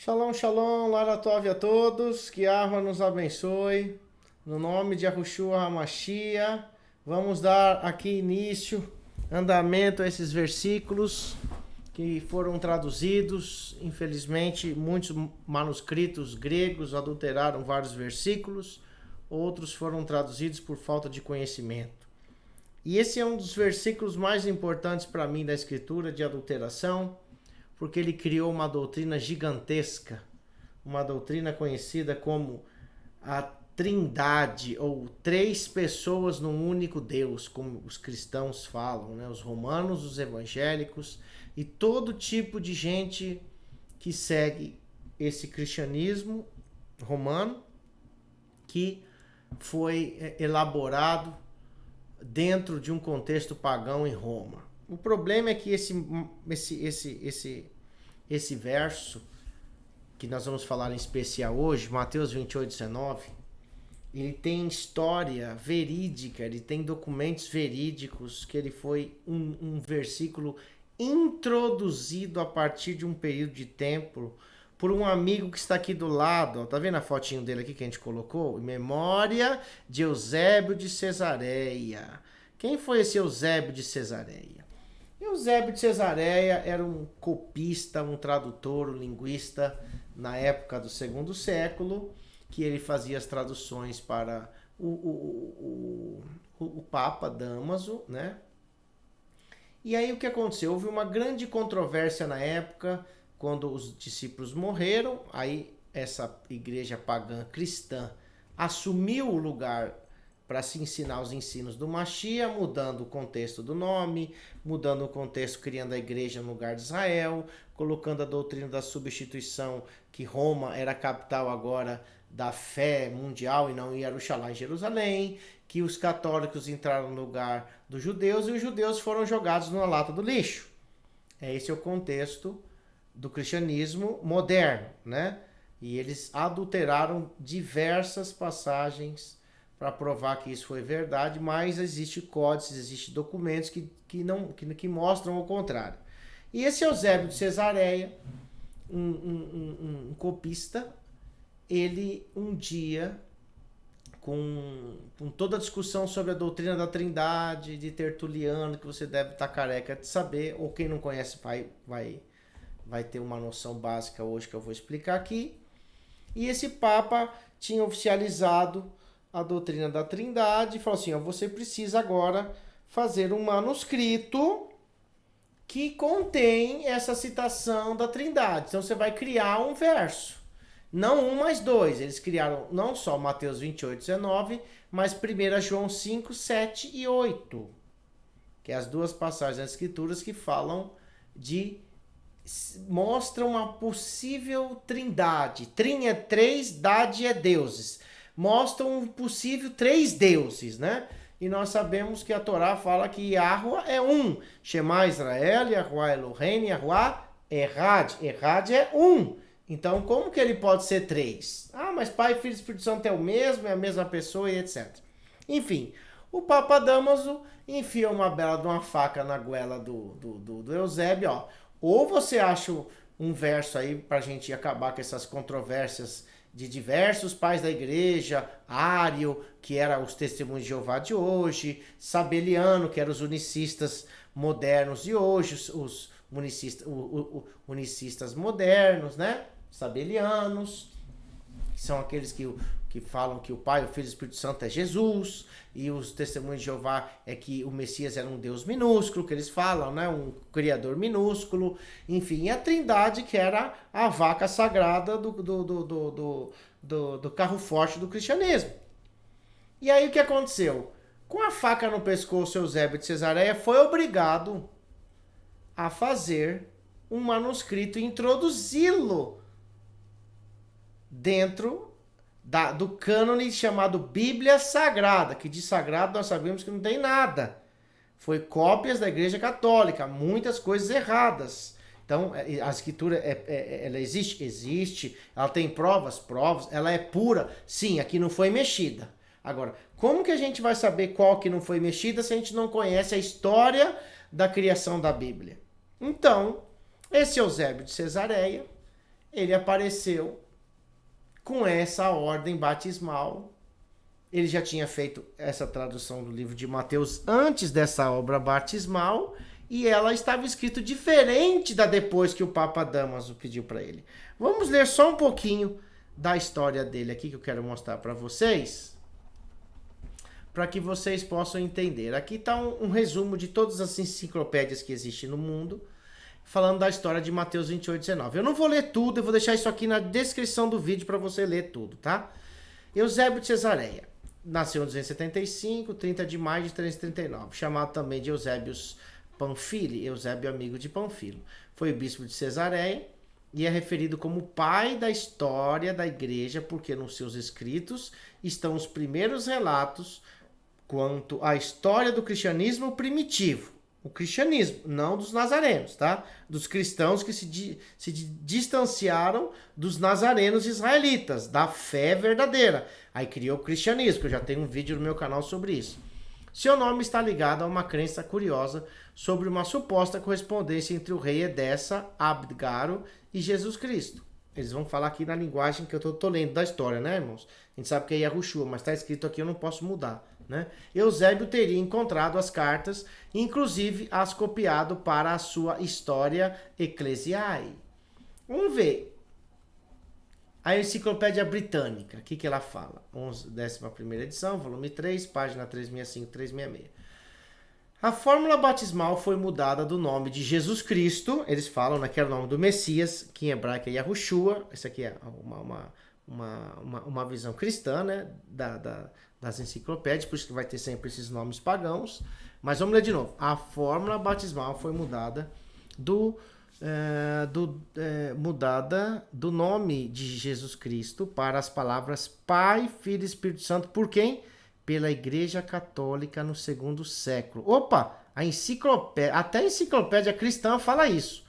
Shalom, shalom, Lara Tov a todos, que Yahweh nos abençoe, no nome de Yahushua HaMashiach. Vamos dar aqui início, andamento a esses versículos que foram traduzidos. Infelizmente, muitos manuscritos gregos adulteraram vários versículos, outros foram traduzidos por falta de conhecimento. E esse é um dos versículos mais importantes para mim da Escritura de adulteração, porque ele criou uma doutrina gigantesca, uma doutrina conhecida como a Trindade, ou três pessoas num único Deus, como os cristãos falam, né? Os romanos, os evangélicos e todo tipo de gente que segue esse cristianismo romano, que foi elaborado dentro de um contexto pagão em Roma. O problema é que esse verso, que nós vamos falar em especial hoje, Mateus 28, 19, ele tem história verídica, ele tem documentos verídicos, que ele foi um versículo introduzido a partir de um período de tempo por um amigo que está aqui do lado. Ó, tá vendo a fotinho dele aqui que a gente colocou? Em memória de Eusébio de Cesareia. Quem foi esse Eusébio de Cesareia? Eusébio de Cesareia era um copista, um tradutor, um linguista na época do segundo século, que ele fazia as traduções para o Papa Dámaso, né? E aí o que aconteceu? Houve uma grande controvérsia na época, quando os discípulos morreram. Aí essa igreja pagã cristã assumiu o lugar para se ensinar os ensinos do Mashiach, mudando o contexto do nome, mudando o contexto, criando a igreja no lugar de Israel, colocando a doutrina da substituição, que Roma era a capital agora da fé mundial e não Jerusalém, Jerusalém, que os católicos entraram no lugar dos judeus e os judeus foram jogados numa lata do lixo. Esse é o contexto do cristianismo moderno, né? E eles adulteraram diversas passagens para provar que isso foi verdade, mas existe códices, existem documentos que mostram o contrário. E esse Eusébio de Cesareia, um copista, ele um dia, com toda a discussão sobre a doutrina da Trindade, de Tertuliano, que você deve estar careca de saber, ou quem não conhece vai ter uma noção básica hoje que eu vou explicar aqui. E esse Papa tinha oficializado a doutrina da Trindade e falou assim, ó, você precisa agora fazer um manuscrito que contém essa citação da Trindade. Então você vai criar um verso, não um mais dois. Eles criaram não só Mateus 28, 19, mas 1 João 5, 7 e 8, que é as duas passagens das Escrituras que falam mostram uma possível trindade. Trin é três, dade é deuses. Mostram um possível três deuses, né? E nós sabemos que a Torá fala que Yahweh é um. Shema Israel, Yahuwah Elohim, Yahuwah Errad. Errad é um. Então, como que ele pode ser três? Ah, mas Pai, Filho e Espírito Santo é o mesmo, é a mesma pessoa e etc. Enfim, o Papa Dámaso enfia uma bela de uma faca na goela do Eusébio, ó. Ou você acha um verso aí pra gente acabar com essas controvérsias de diversos pais da igreja, Ário, que era os testemunhos de Jeová de hoje, Sabeliano, que eram os unicistas modernos de hoje, os unicistas modernos, né? Sabelianos, que são aqueles que falam que o Pai, o Filho e o Espírito Santo é Jesus, e os testemunhos de Jeová é que o Messias era um Deus minúsculo, que eles falam, né? Um Criador minúsculo, enfim, e a Trindade, que era a vaca sagrada do carro forte do cristianismo. E aí o que aconteceu? Com a faca no pescoço, Eusébio de Cesareia foi obrigado a fazer um manuscrito e introduzi-lo dentro do cânone chamado Bíblia Sagrada, que de sagrado nós sabemos que não tem nada. Foi cópias da Igreja Católica, muitas coisas erradas. Então, a escritura, ela existe? Existe. Ela tem provas? Provas. Ela é pura? Sim, aqui não foi mexida. Agora, como que a gente vai saber qual que não foi mexida se a gente não conhece a história da criação da Bíblia? Então, esse Eusébio de Cesareia, ele apareceu com essa ordem batismal. Ele já tinha feito essa tradução do livro de Mateus antes dessa obra batismal, e ela estava escrita diferente da depois que o Papa Damaso pediu para ele. Vamos ler só um pouquinho da história dele aqui, que eu quero mostrar para vocês, para que vocês possam entender. Aqui está um resumo de todas as enciclopédias que existem no mundo, falando da história de Mateus 28:19. Eu não vou ler tudo, eu vou deixar isso aqui na descrição do vídeo para você ler tudo, tá? Eusébio de Cesareia nasceu em 275, 30 de maio de 339, chamado também de Eusébios Panfili, Eusébio amigo de Panfilo. Foi bispo de Cesareia e é referido como pai da história da igreja, porque nos seus escritos estão os primeiros relatos quanto à história do cristianismo primitivo. O cristianismo, não dos nazarenos, tá? Dos cristãos que se distanciaram dos nazarenos israelitas, da fé verdadeira. Aí criou o cristianismo, que eu já tenho um vídeo no meu canal sobre isso. Seu nome está ligado a uma crença curiosa sobre uma suposta correspondência entre o rei Edessa, Abdgaro e Jesus Cristo. Eles vão falar aqui na linguagem que eu tô lendo da história, né, irmãos? A gente sabe que é Yahushua, mas está escrito aqui, eu não posso mudar, né? Eusébio teria encontrado as cartas, inclusive as copiado para a sua História Ecclesiae. Vamos ver. A Enciclopédia Britânica, o que ela fala? 11ª edição, volume 3, página 365 e 366. A fórmula batismal foi mudada do nome de Jesus Cristo, eles falam, né, que era o nome do Messias, que em hebraico é Yahushua. Essa aqui é uma visão cristã, né, das enciclopédias, por isso que vai ter sempre esses nomes pagãos. Mas vamos ler de novo. A fórmula batismal foi mudada do nome de Jesus Cristo para as palavras Pai, Filho e Espírito Santo. Por quem? Pela Igreja Católica no segundo século. Opa! Até a enciclopédia cristã fala isso.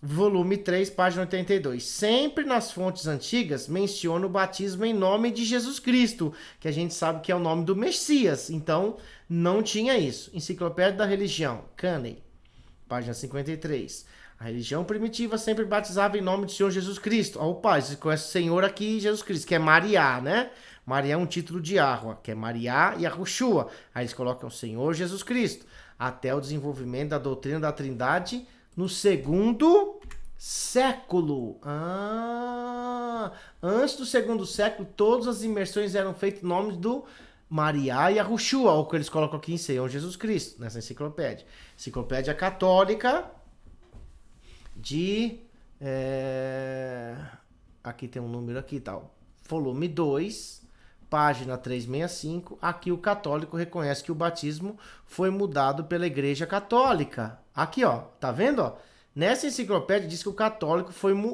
Volume 3, página 82. Sempre nas fontes antigas menciona o batismo em nome de Jesus Cristo, que a gente sabe que é o nome do Messias. Então, não tinha isso. Enciclopédia da Religião, Caney, página 53. A religião primitiva sempre batizava em nome do Senhor Jesus Cristo. Opa, você conhece o Senhor aqui, Jesus Cristo, que é Mariá, né? Mariá é um título de Yahweh, que é Mariá e Yahushua. Aí eles colocam o Senhor Jesus Cristo. Até o desenvolvimento da doutrina da Trindade no segundo século. Antes do segundo século, todas as imersões eram feitas em nome do Mariá e Yahushua, o que eles colocam aqui em Senhor Jesus Cristo, nessa enciclopédia. Enciclopédia Católica de... aqui tem um número aqui e tal. Volume 2, página 365. Aqui o católico reconhece que o batismo foi mudado pela Igreja Católica. Aqui, ó, tá vendo, ó? Nessa enciclopédia diz que o católico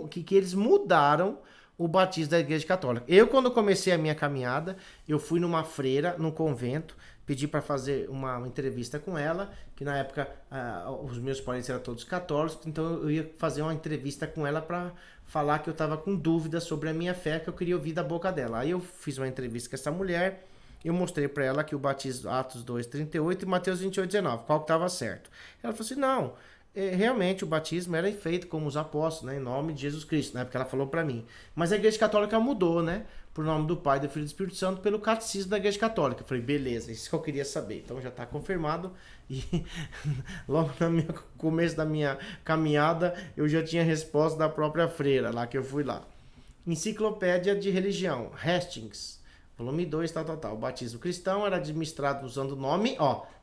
que eles mudaram o batismo da Igreja Católica. Eu, quando comecei a minha caminhada, eu fui numa freira, num convento, pedi para fazer uma entrevista com ela, que na época os meus parentes eram todos católicos, então eu ia fazer uma entrevista com ela para falar que eu estava com dúvidas sobre a minha fé, que eu queria ouvir da boca dela. Aí eu fiz uma entrevista com essa mulher, eu mostrei para ela que o batismo, Atos 2:38 e Mateus 28:19, qual que estava certo. Ela falou assim, não, realmente o batismo era feito como os apóstolos, né, em nome de Jesus Cristo, né, porque ela falou para mim. Mas a Igreja Católica mudou, né, por nome do Pai, do Filho e do Espírito Santo, pelo catecismo da Igreja Católica. Eu falei, beleza, isso que eu queria saber. Então já está confirmado. E logo no começo da minha caminhada, eu já tinha resposta da própria freira, lá que eu fui lá. Enciclopédia de Religião, Hastings, volume 2, tal. O batismo cristão era administrado usando o nome,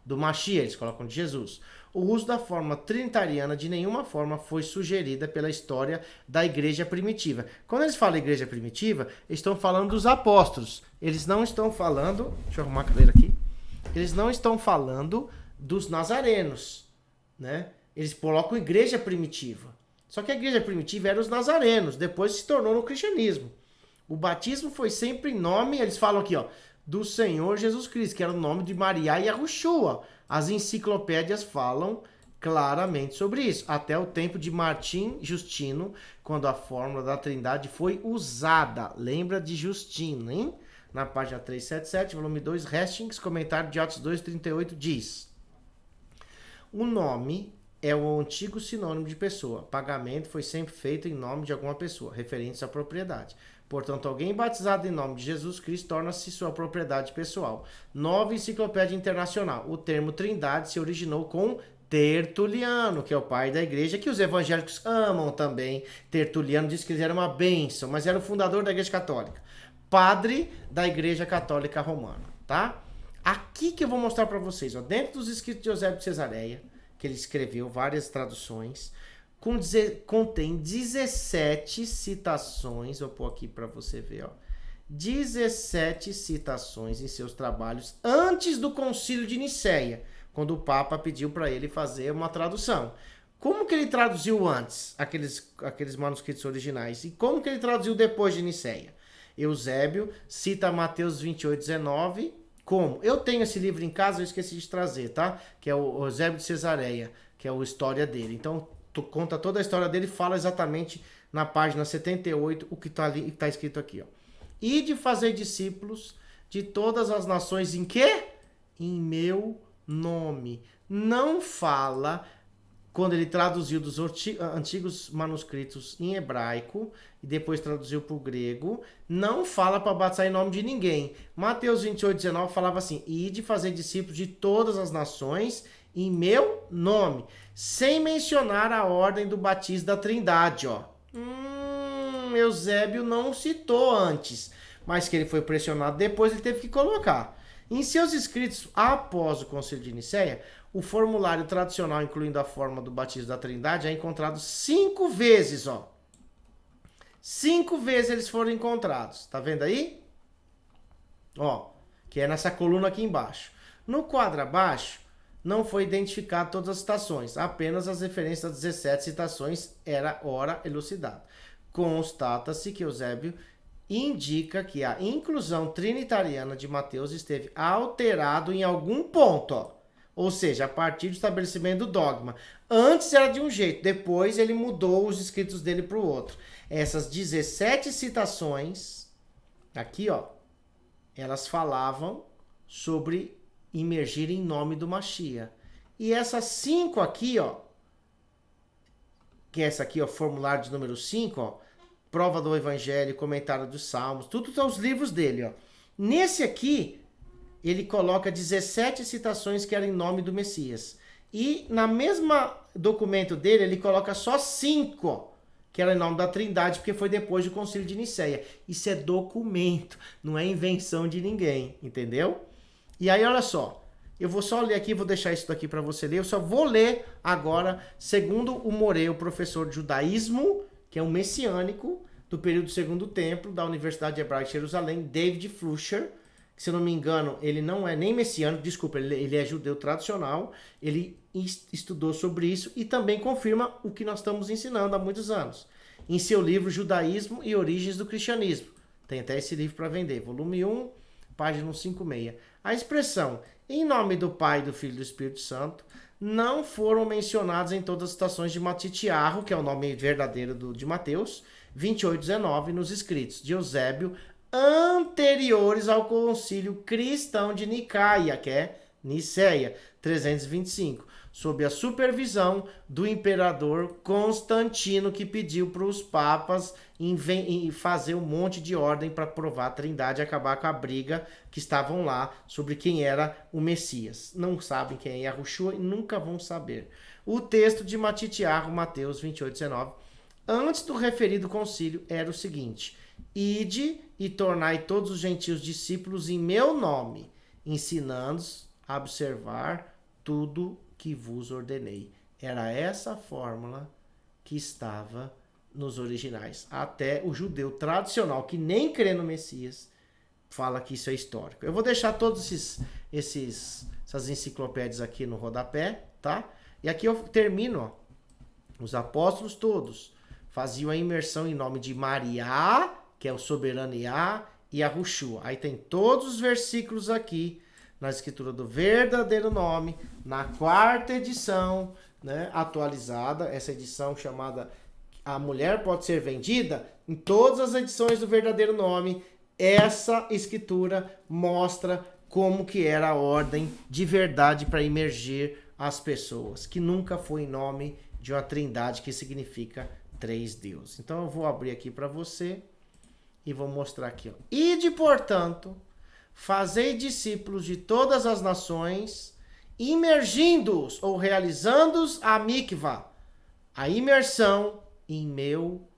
do Mashiach, eles colocam de Jesus. O uso da forma trinitariana de nenhuma forma foi sugerida pela história da igreja primitiva. Quando eles falam igreja primitiva, eles estão falando dos apóstolos. Eles não estão falando... Deixa eu arrumar a cadeira aqui. Eles não estão falando dos nazarenos, né? Eles colocam igreja primitiva. Só que a igreja primitiva era os nazarenos, depois se tornou no cristianismo. O batismo foi sempre em nome, eles falam aqui, do Senhor Jesus Cristo, que era o nome de Mariá e Yahushua. As enciclopédias falam claramente sobre isso. Até o tempo de Martim Justino, quando a fórmula da Trindade foi usada. Lembra de Justino, hein? Na página 377, volume 2, Hastings, comentário de Atos 2:38, diz: o nome é o antigo sinônimo de pessoa. Pagamento foi sempre feito em nome de alguma pessoa, referente à propriedade. Portanto, alguém batizado em nome de Jesus Cristo torna-se sua propriedade pessoal. Nova Enciclopédia Internacional. O termo Trindade se originou com Tertuliano, que é o pai da igreja, que os evangélicos amam também. Tertuliano diz que ele era uma bênção, mas era o fundador da igreja católica. Padre da igreja católica romana, tá? Aqui que eu vou mostrar para vocês, ó, dentro dos escritos de Eusébio de Cesareia, que ele escreveu várias traduções, contém 17 citações, vou pôr aqui para você ver, ó, 17 citações em seus trabalhos antes do Concílio de Nicéia, quando o Papa pediu para ele fazer uma tradução. Como que ele traduziu antes aqueles manuscritos originais e como que ele traduziu depois de Nicéia? Eusébio cita Mateus 28:19. Como? Eu tenho esse livro em casa, eu esqueci de trazer, tá? Que é o Eusébio de Cesareia, que é a história dele. Então, conta toda a história dele, fala exatamente na página 78 o que está ali, tá escrito aqui, ó. E de fazer discípulos de todas as nações em quê? Em meu nome. Não fala, quando ele traduziu dos antigos manuscritos em hebraico e depois traduziu para o grego, não fala para batizar em nome de ninguém. Mateus 28:19 falava assim: e de fazer discípulos de todas as nações em meu nome, sem mencionar a ordem do batismo da Trindade, ó. Eusébio não citou antes, mas que ele foi pressionado depois, ele teve que colocar. Em seus escritos após o Concílio de Nicéia, o formulário tradicional, incluindo a forma do batismo da Trindade, é encontrado 5 vezes, ó. 5 vezes eles foram encontrados. Tá vendo aí? Ó, que é nessa coluna aqui embaixo. No quadro abaixo, não foi identificado todas as citações, apenas as referências das 17 citações era ora elucidado. Constata-se que Eusébio indica que a inclusão trinitariana de Mateus esteve alterado em algum ponto, ó. Ou seja, a partir do estabelecimento do dogma. Antes era de um jeito, depois ele mudou os escritos dele para o outro. Essas 17 citações, aqui, ó, elas falavam sobre imergir em nome do Machia. E essas 5 aqui, ó, que é essa aqui, ó, formulário de número 5, ó, prova do Evangelho, comentário dos Salmos, tudo são os livros dele, ó. Nesse aqui, ele coloca 17 citações que eram em nome do Messias. E na mesma documento dele, ele coloca só 5, que era em nome da Trindade, porque foi depois do Concílio de Nicéia. Isso é documento, não é invenção de ninguém, entendeu? E aí, olha só, eu vou só ler aqui, vou deixar isso daqui para você ler. Eu só vou ler agora, segundo o Moré, o professor de judaísmo, que é um messiânico do período do Segundo Templo, da Universidade Hebraica de Jerusalém, David Flusher, que, se eu não me engano, ele não é nem messiânico, desculpa, ele é judeu tradicional, ele estudou sobre isso e também confirma o que nós estamos ensinando há muitos anos. Em seu livro Judaísmo e Origens do Cristianismo. Tem até esse livro para vender, volume 1, página 156. A expressão em nome do Pai, do Filho e do Espírito Santo não foram mencionados em todas as citações de Matitiarro, que é o nome verdadeiro de Mateus, 28:19, nos escritos de Eusébio, anteriores ao concílio cristão de Nicaia, que é Nicéia, 325, sob a supervisão do imperador Constantino, que pediu para os papas fazer um monte de ordem para provar a Trindade e acabar com a briga que estavam lá sobre quem era o Messias. Não sabem quem é Yahushua e nunca vão saber. O texto de Matitiarro, Mateus 28:19, antes do referido concílio, era o seguinte: ide e tornai todos os gentios discípulos em meu nome, ensinando-os a observar tudo que vos ordenei. Era essa a fórmula que estava nos originais. Até o judeu tradicional, que nem crê no Messias, fala que isso é histórico. Eu vou deixar todas essas enciclopédias aqui no rodapé, tá? E aqui eu termino, ó. Os apóstolos todos faziam a imersão em nome de Maria, que é o soberano Iá, e Yahushua. Aí tem todos os versículos aqui na escritura do verdadeiro nome, na 4ª edição, né, atualizada, essa edição chamada A Mulher Pode Ser Vendida. Em todas as edições do verdadeiro nome, essa escritura mostra como que era a ordem de verdade para imergir as pessoas, que nunca foi em nome de uma trindade que significa três deuses. Então eu vou abrir aqui para você e vou mostrar aqui. Ó. Ide, portanto, fazei discípulos de todas as nações, imergindo-os ou realizando-os a mikvah, a imersão em meu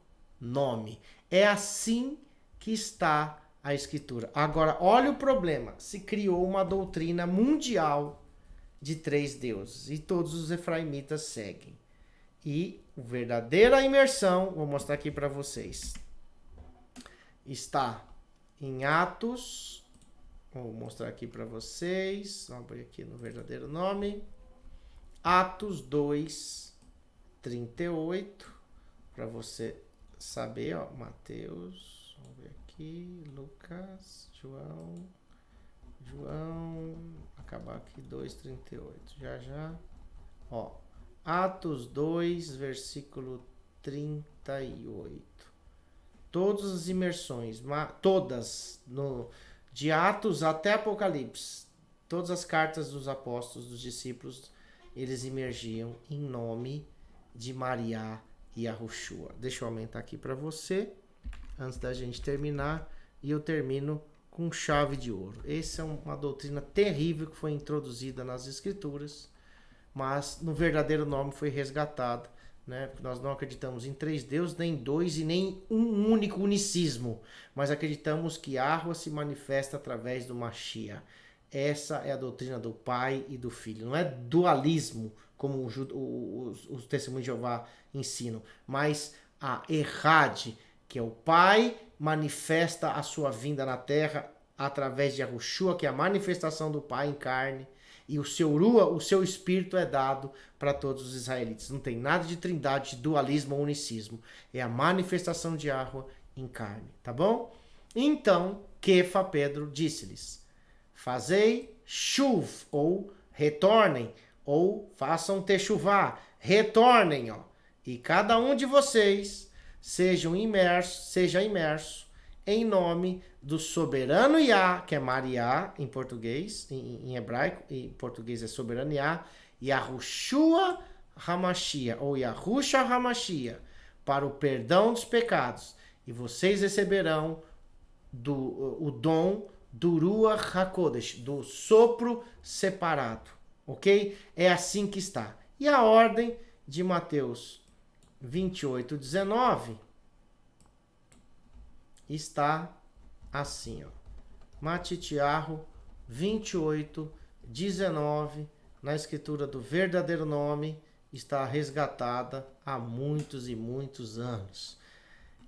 nome. É assim que está a Escritura. Agora, olha o problema. Se criou uma doutrina mundial de três deuses e todos os efraimitas seguem. E a verdadeira imersão, vou mostrar aqui para vocês, está em Atos, vou mostrar aqui para vocês, vamos abrir aqui no verdadeiro nome, Atos 2, 38, para você saber, ó, Mateus, vamos ver aqui, Lucas, João, acabar aqui 2:38, já, ó, Atos 2, versículo 38. Todas as imersões, todas, de Atos até Apocalipse, todas as cartas dos apóstolos, dos discípulos, eles imergiam em nome de Maria e Yahushua. Deixa eu aumentar aqui para você, antes da gente terminar, e eu termino com chave de ouro. Essa é uma doutrina terrível que foi introduzida nas Escrituras, mas no verdadeiro nome foi resgatada, né? Porque nós não acreditamos em três deuses, nem dois e nem um único unicismo, mas acreditamos que Yahweh se manifesta através do Mashiach. Essa é a doutrina do Pai e do Filho. Não é dualismo, como os testemunhos de Jeová ensinam, mas a Errad, que é o Pai manifesta a sua vinda na terra através de Yahushua, que é a manifestação do Pai em carne, e o seu Rua, o seu espírito é dado para todos os israelitas. Não tem nada de trindade, de dualismo ou unicismo. É a manifestação de Yahweh em carne, tá bom? Então, Kefa Pedro disse-lhes, fazei chuv, ou retornem, ou façam techuvá, retornem, ó, e cada um de vocês seja imerso em nome do soberano Yah, que é Maria em português, em hebraico, em português é soberano Yah, Yahushua Hamashia, ou Yahusha Hamashia, para o perdão dos pecados, e vocês receberão o dom do Ruach HaKodesh, do sopro separado, ok? É assim que está. E a ordem de Mateus 28:19 está assim, ó. Matitiarro 28:19, na escritura do verdadeiro nome, está resgatada há muitos e muitos anos.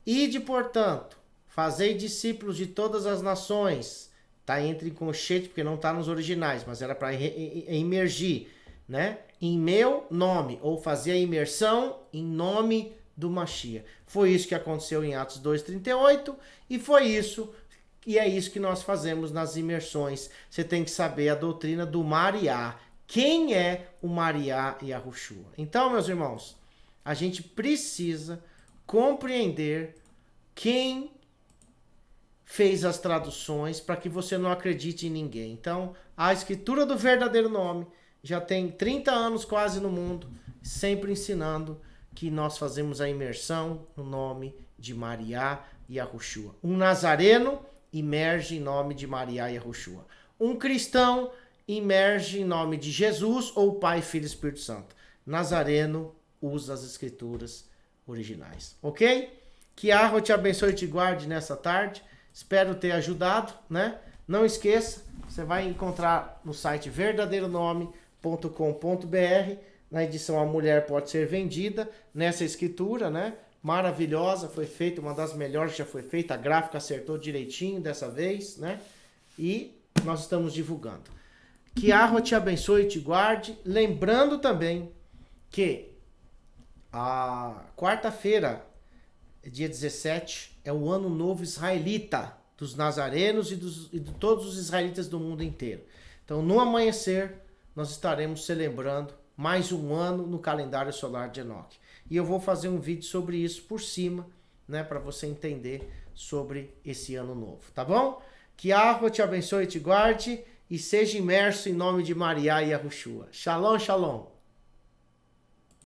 Ide, portanto, fazei discípulos de todas as nações. Está entre conchete, porque não está nos originais, mas era para imergir, né? Em meu nome, ou fazer a imersão em nome do Mashiach. Foi isso que aconteceu em Atos 2:38 e foi isso, e é isso que nós fazemos nas imersões. Você tem que saber a doutrina do Mariá. Quem é o Mariá e Yahushua? Então, meus irmãos, a gente precisa compreender quem fez as traduções para que você não acredite em ninguém. Então, a escritura do verdadeiro nome já tem 30 anos quase no mundo, sempre ensinando que nós fazemos a imersão no nome de Maria e Yahushua. Um nazareno imerge em nome de Maria e Yahushua. Um cristão imerge em nome de Jesus ou Pai, Filho e Espírito Santo. Nazareno usa as escrituras originais, ok? Que Yahweh te abençoe e te guarde nessa tarde. Espero ter ajudado, né? Não esqueça, você vai encontrar no site verdadeironome.com.br, na edição A Mulher Pode Ser Vendida, nessa escritura, né? Maravilhosa, foi feita, uma das melhores que já foi feita, a gráfica acertou direitinho dessa vez, né? E nós estamos divulgando. Que Yahweh te abençoe e te guarde. Lembrando também que a quarta-feira, dia 17, é o Ano Novo Israelita, dos nazarenos e de todos os israelitas do mundo inteiro. Então, no amanhecer, nós estaremos celebrando mais um ano no calendário solar de Enoque. E eu vou fazer um vídeo sobre isso por cima, né, para você entender sobre esse ano novo, tá bom? Que Yahweh te abençoe e te guarde, e seja imerso em nome de Maria e Yahushua. Shalom, shalom.